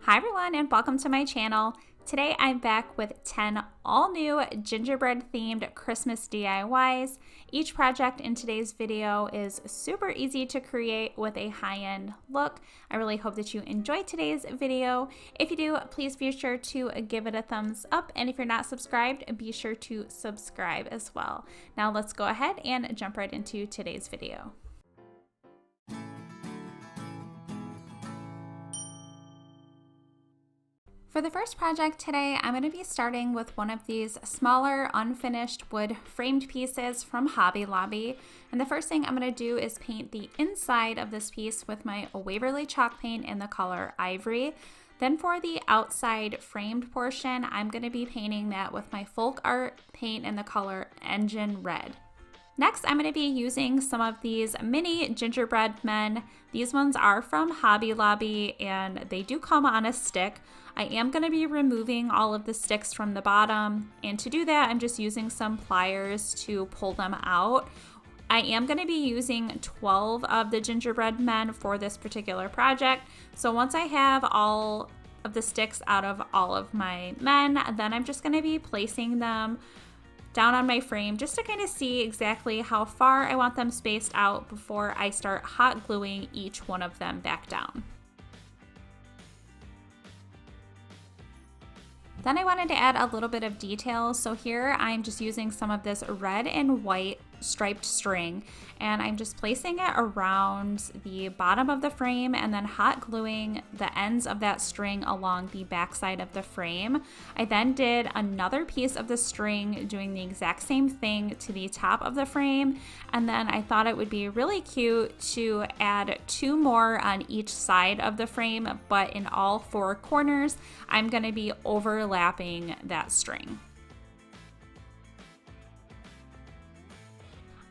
Hi everyone and welcome to my channel. Today I'm back with 10 all new gingerbread themed Christmas DIYs. Each project in today's video is super easy to create with a high-end look. I really hope that you enjoyed today's video. If you do, please be sure to give it a thumbs up, and if you're not subscribed, be sure to subscribe as well. Now let's go ahead and jump right into today's video. For the first project today, I'm going to be starting with one of these smaller unfinished wood framed pieces from Hobby Lobby. And the first thing I'm going to do is paint the inside of this piece with my Waverly chalk paint in the color Ivory. Then for the outside framed portion, I'm going to be painting that with my folk art paint in the color Engine Red. Next, I'm going to be using some of these mini gingerbread men. These ones are from Hobby Lobby and they do come on a stick. I am going to be removing all of the sticks from the bottom, and to do that I'm just using some pliers to pull them out. I am going to be using 12 of the gingerbread men for this particular project, so once I have all of the sticks out of all of my men, then I'm just going to be placing them down on my frame just to kind of see exactly how far I want them spaced out before I start hot gluing each one of them back down. Then I wanted to add a little bit of detail, so here I'm just using some of this red and white striped string, and I'm just placing it around the bottom of the frame and then hot gluing the ends of that string along the back side of the frame. I then did another piece of the string doing the exact same thing to the top of the frame, and then I thought it would be really cute to add two more on each side of the frame, but in all four corners I'm going to be overlapping that string.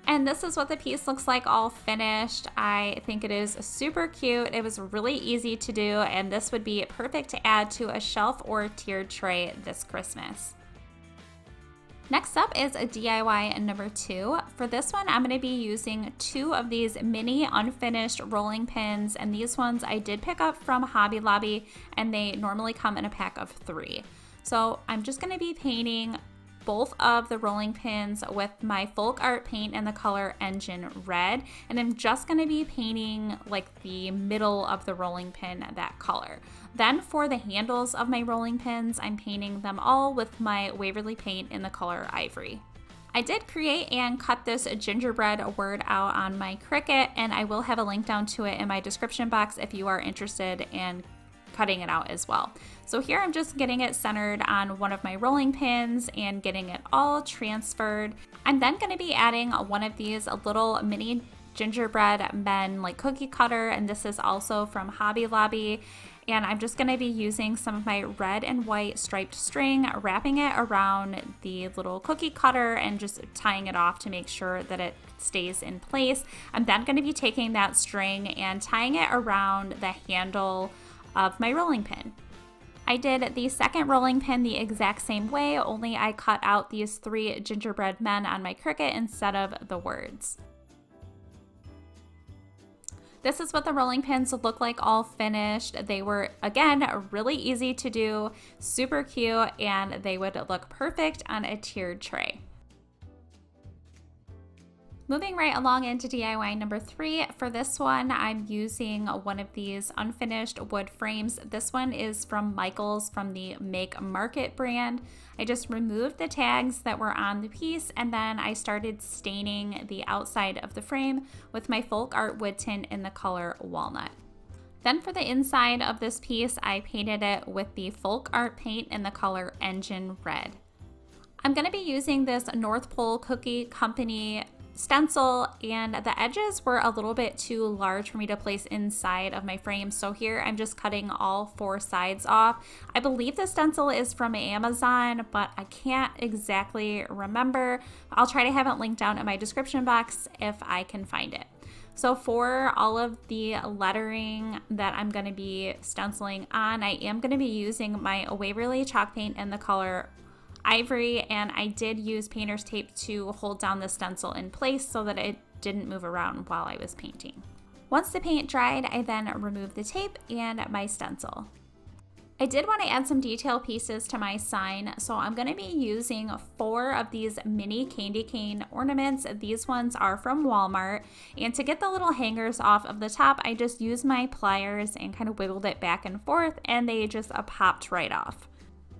And this is what the piece looks like all finished. I think it is super cute. It was really easy to do, and this would be perfect to add to a shelf or tiered tray this Christmas. Next up is a DIY number 2. For this one, I'm going to be using 2 of these mini unfinished rolling pins, and these ones I did pick up from Hobby Lobby, and they normally come in a pack of 3. So I'm just going to be painting both of the rolling pins with my folk art paint in the color Engine Red, and I'm just going to be painting like the middle of the rolling pin that color. Then for the handles of my rolling pins, I'm painting them all with my Waverly paint in the color Ivory. I did create and cut this gingerbread word out on my Cricut, and I will have a link down to it in my description box if you are interested in cutting it out as well. So here I'm just getting it centered on one of my rolling pins and getting it all transferred. I'm then going to be adding one of these little mini gingerbread men like cookie cutter, and this is also from Hobby Lobby. And I'm just going to be using some of my red and white striped string, wrapping it around the little cookie cutter and just tying it off to make sure that it stays in place. I'm then going to be taking that string and tying it around the handle of my rolling pin. I did the second rolling pin the exact same way, only I cut out these 3 gingerbread men on my Cricut instead of the words. This is what the rolling pins look like all finished. They were, again, really easy to do, super cute, and they would look perfect on a tiered tray. Moving right along into DIY number 3, for this one I'm using one of these unfinished wood frames. This one is from Michaels from the Make Market brand. I just removed the tags that were on the piece, and then I started staining the outside of the frame with my folk art wood tint in the color Walnut. Then for the inside of this piece, I painted it with the folk art paint in the color Engine Red. I'm going to be using this North Pole Cookie Company stencil, and the edges were a little bit too large for me to place inside of my frame, so here I'm just cutting all 4 sides off. I believe the stencil is from Amazon, but I can't exactly remember. I'll try to have it linked down in my description box if I can find it. So for all of the lettering that I'm going to be stenciling on, I am going to be using my Waverly chalk paint in the color Ivory, and I did use painter's tape to hold down the stencil in place so that it didn't move around while I was painting. Once the paint dried, I then removed the tape and my stencil. I did want to add some detail pieces to my sign, so I'm going to be using 4 of these mini candy cane ornaments. These ones are from Walmart, and to get the little hangers off of the top, I just used my pliers and kind of wiggled it back and forth, and they just popped right off.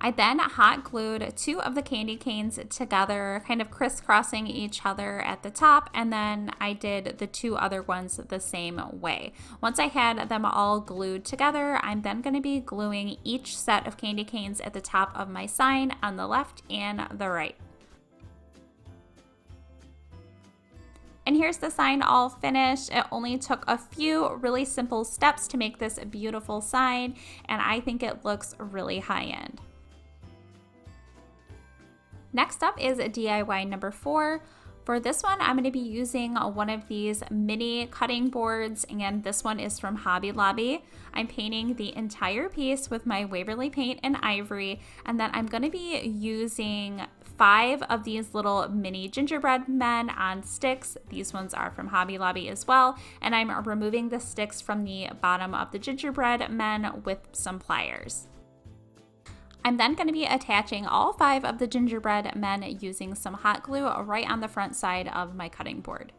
I then hot glued 2 of the candy canes together, kind of crisscrossing each other at the top, and then I did the 2 other ones the same way. Once I had them all glued together, I'm then going to be gluing each set of candy canes at the top of my sign on the left and the right. And here's the sign all finished. It only took a few really simple steps to make this beautiful sign, and I think it looks really high-end. Next up is DIY number 4. For this one, I'm going to be using one of these mini cutting boards, and this one is from Hobby Lobby. I'm painting the entire piece with my Waverly paint and ivory, and then I'm going to be using 5 of these little mini gingerbread men on sticks. These ones are from Hobby Lobby as well, and I'm removing the sticks from the bottom of the gingerbread men with some pliers. I'm then going to be attaching all 5 of the gingerbread men using some hot glue right on the front side of my cutting board.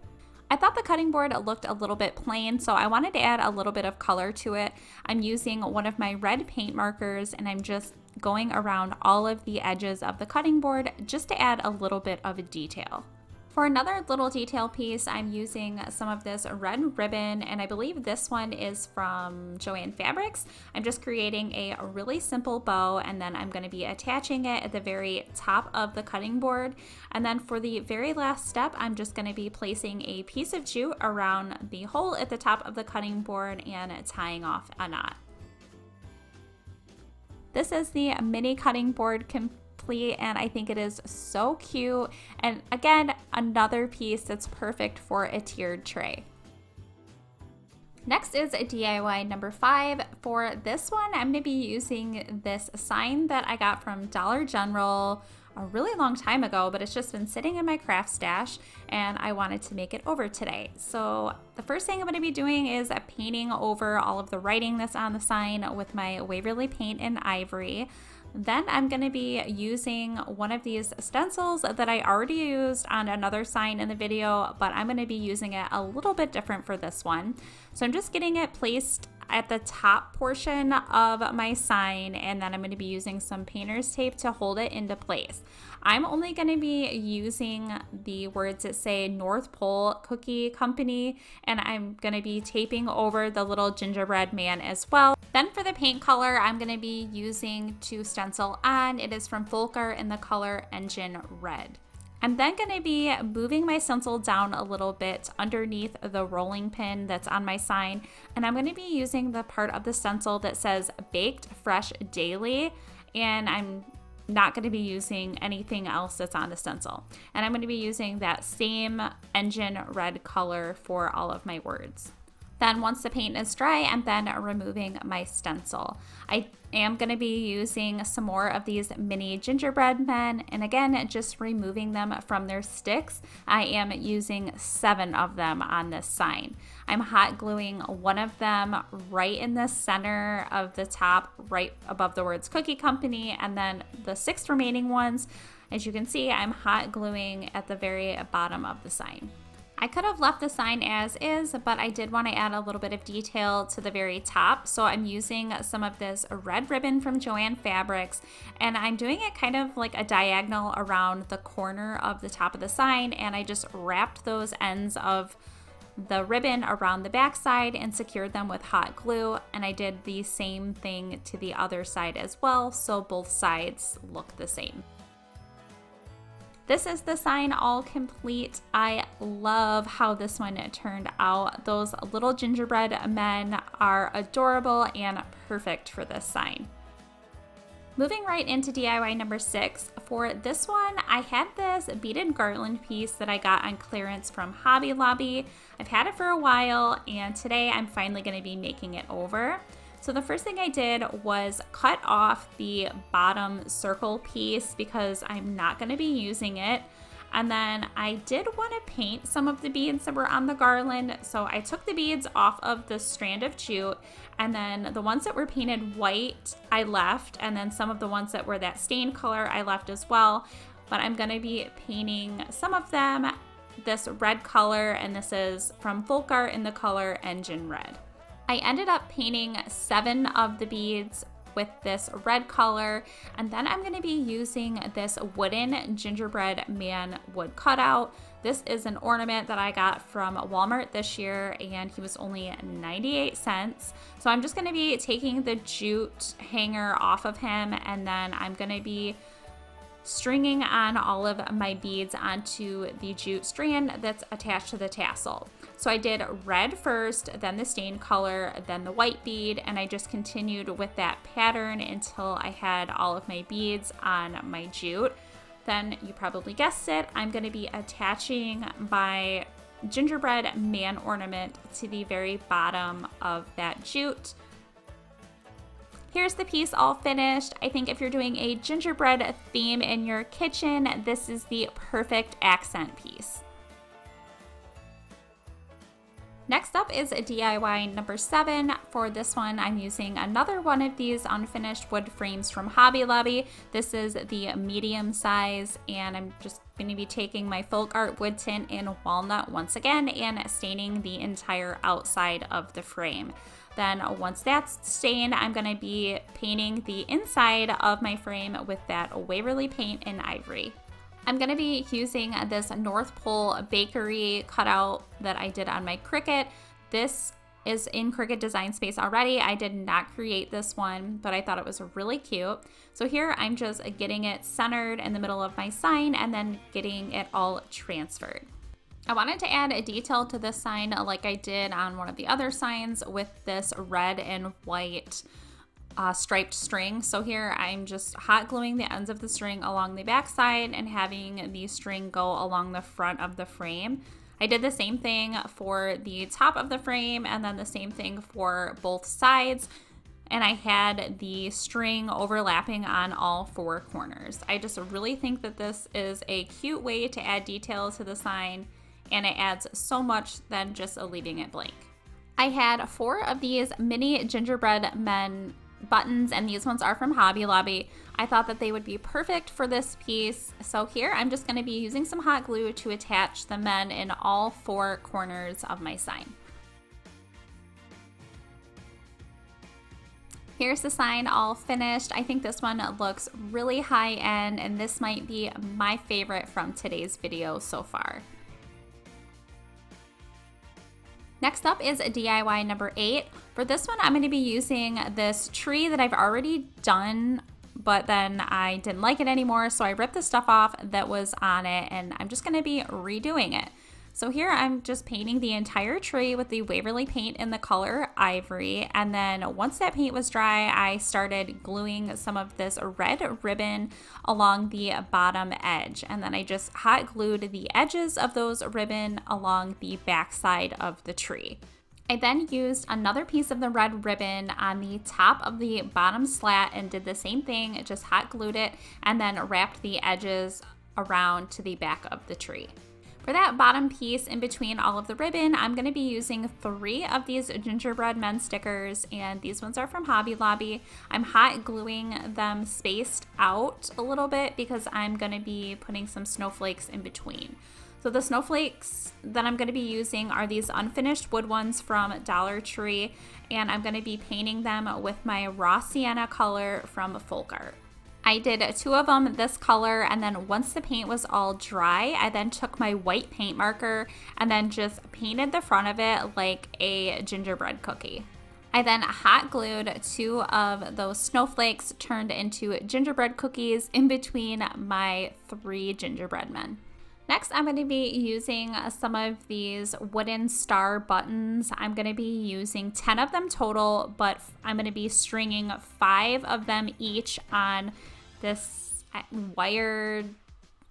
I thought the cutting board looked a little bit plain, so I wanted to add a little bit of color to it. I'm using one of my red paint markers, and I'm just going around all of the edges of the cutting board just to add a little bit of detail. For another little detail piece, I'm using some of this red ribbon, and I believe this one is from Joann Fabrics. I'm just creating a really simple bow, and then I'm going to be attaching it at the very top of the cutting board. And then for the very last step, I'm just going to be placing a piece of jute around the hole at the top of the cutting board and tying off a knot. This is the mini cutting board complete, and I think it is so cute, and again, another piece that's perfect for a tiered tray. Next is DIY number 5. For this one, I'm going to be using this sign that I got from Dollar General a really long time ago, but it's just been sitting in my craft stash, and I wanted to make it over today. So the first thing I'm going to be doing is painting over all of the writing that's on the sign with my Waverly paint and ivory. Then I'm going to be using one of these stencils that I already used on another sign in the video, but I'm going to be using it a little bit different for this one. So I'm just getting it placed at the top portion of my sign, and then I'm going to be using some painter's tape to hold it into place. I'm only going to be using the words that say North Pole Cookie Company, and I'm going to be taping over the little gingerbread man as well. Then for the paint color, I'm going to be using to stencil on. It is from Volker in the color Engine Red. I'm then going to be moving my stencil down a little bit underneath the rolling pin that's on my sign, and I'm going to be using the part of the stencil that says Baked Fresh Daily, and I'm not going to be using anything else that's on the stencil. And I'm going to be using that same engine red color for all of my words. Then once the paint is dry, I'm then removing my stencil. I am going to be using some more of these mini gingerbread men, and again, just removing them from their sticks. I am using 7 of them on this sign. I'm hot gluing one of them right in the center of the top, right above the words Cookie Company, and then the 6 remaining ones, as you can see, I'm hot gluing at the very bottom of the sign. I could have left the sign as is, but I did want to add a little bit of detail to the very top. So I'm using some of this red ribbon from Joann Fabrics, and I'm doing it kind of like a diagonal around the corner of the top of the sign, and I just wrapped those ends of the ribbon around the back side and secured them with hot glue, and I did the same thing to the other side as well, so both sides look the same. This is the sign all complete. I love how this one turned out. Those little gingerbread men are adorable and perfect for this sign. Moving right into DIY number 6. For this one, I had this beaded garland piece that I got on clearance from Hobby Lobby. I've had it for a while, and today I'm finally going to be making it over. So the first thing I did was cut off the bottom circle piece because I'm not going to be using it. And then I did want to paint some of the beads that were on the garland. So I took the beads off of the strand of jute, and then the ones that were painted white, I left. And then some of the ones that were that stained color, I left as well. But I'm going to be painting some of them this red color, and this is from Folk Art in the color Engine Red. I ended up painting 7 of the beads with this red color, and then I'm going to be using this wooden gingerbread man wood cutout. This is an ornament that I got from Walmart this year, and he was only 98 cents. So I'm just going to be taking the jute hanger off of him, and then I'm going to be stringing on all of my beads onto the jute strand that's attached to the tassel. So I did red first, then the stained color, then the white bead, and I just continued with that pattern until I had all of my beads on my jute. Then you probably guessed it, I'm going to be attaching my gingerbread man ornament to the very bottom of that jute. Here's the piece all finished. I think if you're doing a gingerbread theme in your kitchen, this is the perfect accent piece. Next up is DIY number 7. For this one, I'm using another one of these unfinished wood frames from Hobby Lobby. This is the medium size, and I'm just going to be taking my Folk Art wood tint in walnut once again and staining the entire outside of the frame. Then once that's stained, I'm going to be painting the inside of my frame with that Waverly paint in ivory. I'm going to be using this North Pole bakery cutout that I did on my Cricut. This is in Cricut Design Space already. I did not create this one, but I thought it was really cute. So here I'm just getting it centered in the middle of my sign and then getting it all transferred. I wanted to add a detail to this sign like I did on one of the other signs with this red and white striped string. So here I'm just hot gluing the ends of the string along the back side and having the string go along the front of the frame. I did the same thing for the top of the frame and then the same thing for both sides. And I had the string overlapping on all 4 corners. I just really think that this is a cute way to add detail to the sign, and it adds so much than just leaving it blank. I had 4 of these mini gingerbread men buttons, and these ones are from Hobby Lobby. I thought that they would be perfect for this piece. So here I'm just going to be using some hot glue to attach the men in all 4 corners of my sign. Here's the sign all finished. I think this one looks really high end, and this might be my favorite from today's video so far. Next up is DIY number 8. For this one, I'm going to be using this tree that I've already done, but then I didn't like it anymore, so I ripped the stuff off that was on it, and I'm just going to be redoing it. So here I'm just painting the entire tree with the Waverly paint in the color Ivory, and then once that paint was dry, I started gluing some of this red ribbon along the bottom edge, and then I just hot glued the edges of those ribbon along the back side of the tree. I then used another piece of the red ribbon on the top of the bottom slat and did the same thing, just hot glued it and then wrapped the edges around to the back of the tree. For that bottom piece in between all of the ribbon, I'm going to be using 3 of these gingerbread men stickers, and these ones are from Hobby Lobby. I'm hot gluing them spaced out a little bit because I'm going to be putting some snowflakes in between. So the snowflakes that I'm going to be using are these unfinished wood ones from Dollar Tree, and I'm going to be painting them with my raw sienna color from Folk Art. I did 2 of them this color, and then once the paint was all dry, I then took my white paint marker and then just painted the front of it like a gingerbread cookie. I then hot glued 2 of those snowflakes turned into gingerbread cookies in between my 3 gingerbread men. Next, I'm going to be using some of these wooden star buttons. I'm going to be using 10 of them total, but I'm going to be stringing 5 of them each on this wired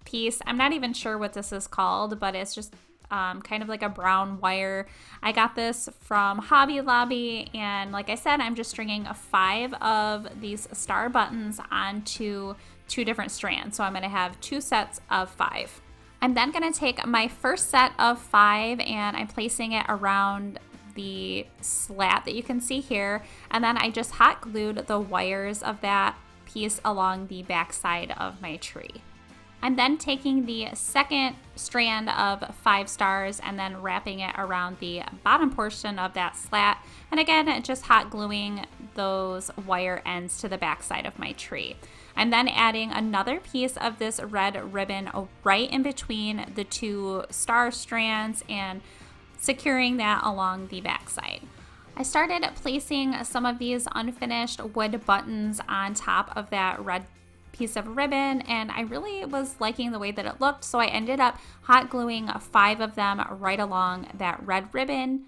piece. I'm not even sure what this is called, but it's just kind of like a brown wire. I got this from Hobby Lobby, and like I said, I'm just stringing 5 of these star buttons onto 2 different strands. So I'm going to have 2 sets of 5. I'm then going to take my first set of 5 and I'm placing it around the slat that you can see here, and then I just hot glued the wires of that piece along the back side of my tree. I'm then taking the second strand of 5 stars and then wrapping it around the bottom portion of that slat, and again just hot gluing those wire ends to the back side of my tree. I'm then adding another piece of this red ribbon right in between the 2 star strands and securing that along the back side. I started placing some of these unfinished wood buttons on top of that red piece of ribbon, and I really was liking the way that it looked, so I ended up hot gluing 5 of them right along that red ribbon.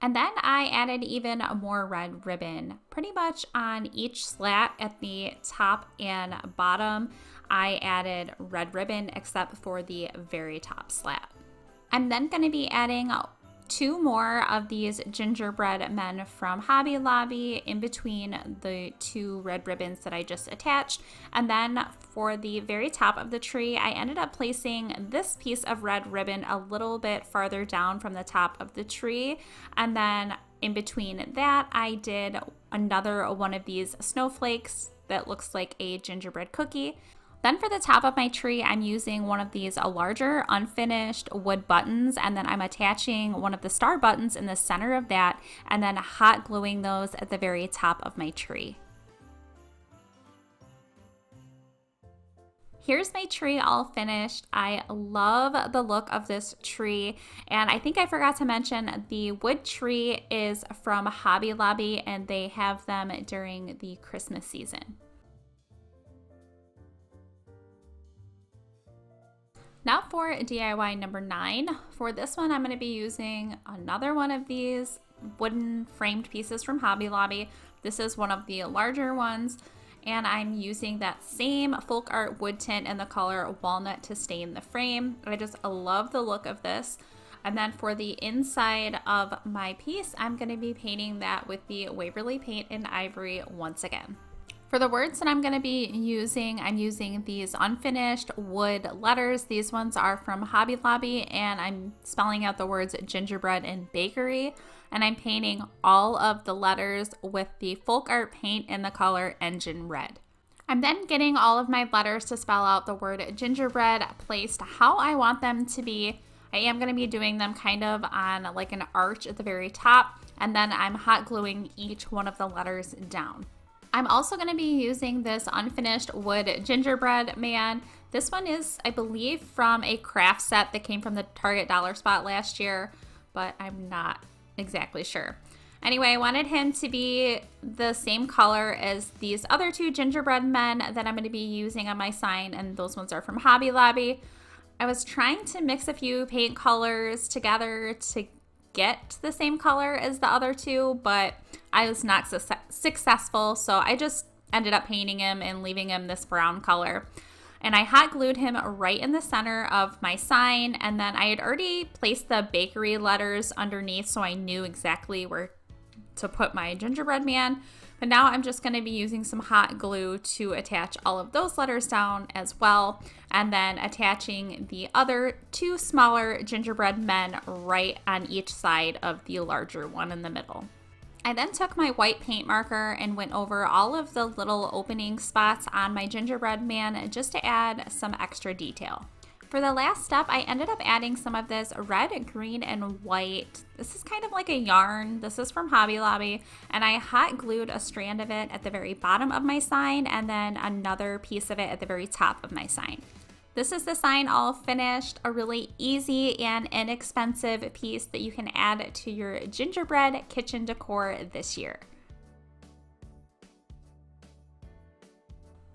And then I added even more red ribbon pretty much on each slat at the top and bottom. I added red ribbon except for the very top slat. I'm then going to be adding 2 more of these gingerbread men from Hobby Lobby in between the 2 red ribbons that I just attached. And then for the very top of the tree, I ended up placing this piece of red ribbon a little bit farther down from the top of the tree. And then in between that, I did another one of these snowflakes that looks like a gingerbread cookie. Then for the top of my tree, I'm using one of these larger unfinished wood buttons, and then I'm attaching one of the star buttons in the center of that and then hot gluing those at the very top of my tree. Here's my tree all finished. I love the look of this tree, and I think I forgot to mention the wood tree is from Hobby Lobby and they have them during the Christmas season. Now for DIY number 9. For this one, I'm going to be using another one of these wooden framed pieces from Hobby Lobby. This is one of the larger ones, and I'm using that same folk art wood tint in the color walnut to stain the frame. I just love the look of this. And then for the inside of my piece, I'm going to be painting that with the Waverly Paint in Ivory once again. For the words that I'm going to be using, I'm using these unfinished wood letters. These ones are from Hobby Lobby, and I'm spelling out the words gingerbread and bakery, and I'm painting all of the letters with the folk art paint in the color engine red. I'm then getting all of my letters to spell out the word gingerbread placed how I want them to be. I am going to be doing them kind of on like an arch at the very top, and then I'm hot gluing each one of the letters down. I'm also going to be using this unfinished wood gingerbread man. This one is, I believe, from a craft set that came from the Target Dollar Spot last year, but I'm not exactly sure. Anyway, I wanted him to be the same color as these other 2 gingerbread men that I'm going to be using on my sign, and those ones are from Hobby Lobby. I was trying to mix a few paint colors together to get the same color as the other 2, but I was not successful, so I just ended up painting him and leaving him this brown color. And I hot glued him right in the center of my sign, and then I had already placed the bakery letters underneath, so I knew exactly where to put my gingerbread man. But now I'm just going to be using some hot glue to attach all of those letters down as well, and then attaching the other 2 smaller gingerbread men right on each side of the larger one in the middle. I then took my white paint marker and went over all of the little opening spots on my gingerbread man just to add some extra detail. For the last step, I ended up adding some of this red, green, and white. This is kind of like a yarn. This is from Hobby Lobby, and I hot glued a strand of it at the very bottom of my sign and then another piece of it at the very top of my sign. This is the sign all finished, a really easy and inexpensive piece that you can add to your gingerbread kitchen decor this year.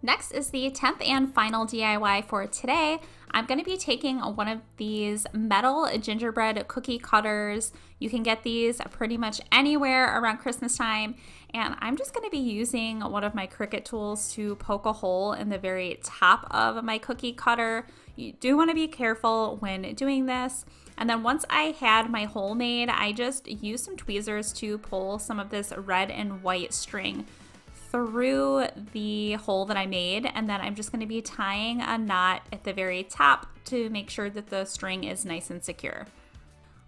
Next is the 10th and final DIY for today. I'm going to be taking one of these metal gingerbread cookie cutters. You can get these pretty much anywhere around Christmas time. And I'm just going to be using one of my Cricut tools to poke a hole in the very top of my cookie cutter. You do want to be careful when doing this. And then once I had my hole made, I just used some tweezers to pull some of this red and white string through the hole that I made, and then I'm just going to be tying a knot at the very top to make sure that the string is nice and secure.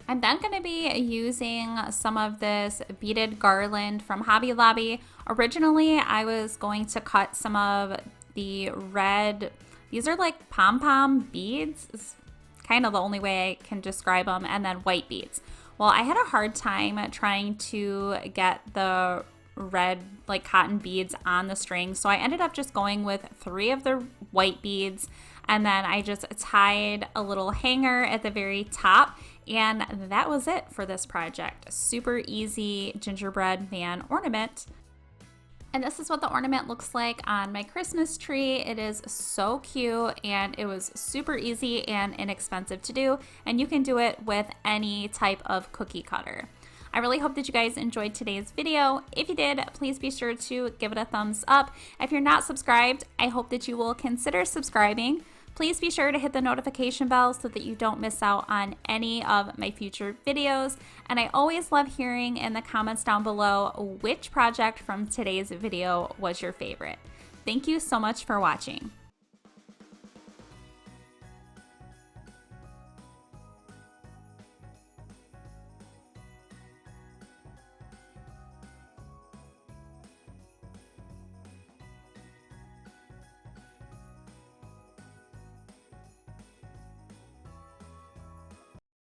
I'm then going to be using some of this beaded garland from Hobby Lobby. Originally, I was going to cut some of the red, these are like pom-pom beads, is kind of the only way I can describe them, and then white beads. Well, I had a hard time trying to get the red like cotton beads on the string, so I ended up just going with 3 of the white beads, and then I just tied a little hanger at the very top, and that was it for this project. Super easy gingerbread man ornament. And this is what the ornament looks like on my Christmas tree. It is so cute, and it was super easy and inexpensive to do, and you can do it with any type of cookie cutter. I really hope that you guys enjoyed today's video. If you did, please be sure to give it a thumbs up. If you're not subscribed, I hope that you will consider subscribing. Please be sure to hit the notification bell so that you don't miss out on any of my future videos. And I always love hearing in the comments down below which project from today's video was your favorite. Thank you so much for watching.